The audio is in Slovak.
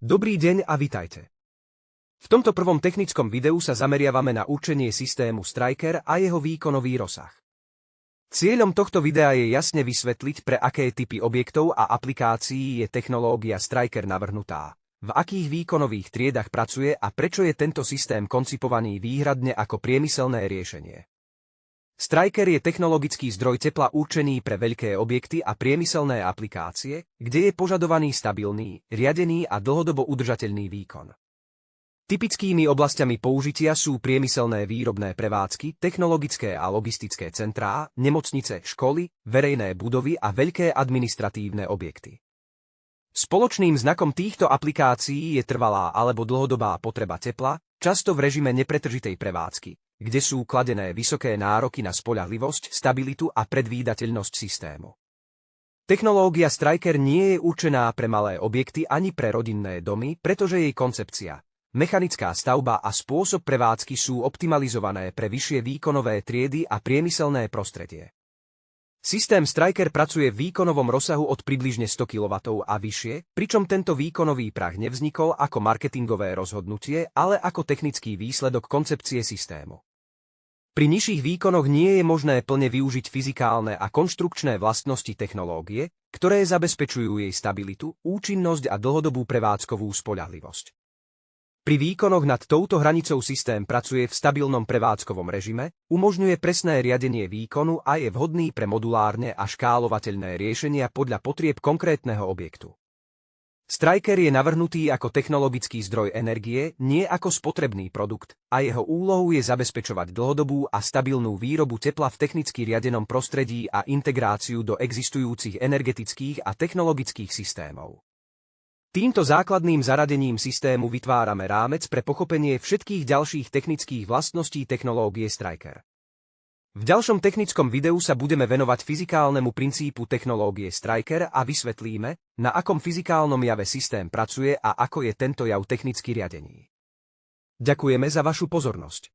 Dobrý deň a vitajte. V tomto prvom technickom videu sa zameriavame na určenie systému Striker a jeho výkonový rozsah. Cieľom tohto videa je jasne vysvetliť, pre aké typy objektov a aplikácií je technológia Striker navrhnutá, v akých výkonových triedach pracuje a prečo je tento systém koncipovaný výhradne ako priemyselné riešenie. Striker je technologický zdroj tepla určený pre veľké objekty a priemyselné aplikácie, kde je požadovaný stabilný, riadený a dlhodobo udržateľný výkon. Typickými oblasťami použitia sú priemyselné výrobné prevádzky, technologické a logistické centrá, nemocnice, školy, verejné budovy a veľké administratívne objekty. Spoločným znakom týchto aplikácií je trvalá alebo dlhodobá potreba tepla, často v režime nepretržitej prevádzky, kde sú kladené vysoké nároky na spoľahlivosť, stabilitu a predvídateľnosť systému. Technológia Striker nie je určená pre malé objekty ani pre rodinné domy, pretože jej koncepcia, mechanická stavba a spôsob prevádzky sú optimalizované pre vyššie výkonové triedy a priemyselné prostredie. Systém Striker pracuje v výkonovom rozsahu od približne 100 kW a vyššie, pričom tento výkonový prah nevznikol ako marketingové rozhodnutie, ale ako technický výsledok koncepcie systému. Pri nižších výkonoch nie je možné plne využiť fyzikálne a konštrukčné vlastnosti technológie, ktoré zabezpečujú jej stabilitu, účinnosť a dlhodobú prevádzkovú spoľahlivosť. Pri výkonoch nad touto hranicou systém pracuje v stabilnom prevádzkovom režime, umožňuje presné riadenie výkonu a je vhodný pre modulárne a škálovateľné riešenia podľa potrieb konkrétneho objektu. Striker je navrhnutý ako technologický zdroj energie, nie ako spotrebný produkt, a jeho úlohou je zabezpečovať dlhodobú a stabilnú výrobu tepla v technicky riadenom prostredí a integráciu do existujúcich energetických a technologických systémov. Týmto základným zaradením systému vytvárame rámec pre pochopenie všetkých ďalších technických vlastností technológie Striker. V ďalšom technickom videu sa budeme venovať fyzikálnemu princípu technológie Striker a vysvetlíme, na akom fyzikálnom jave systém pracuje a ako je tento jav technicky riadený. Ďakujeme za vašu pozornosť.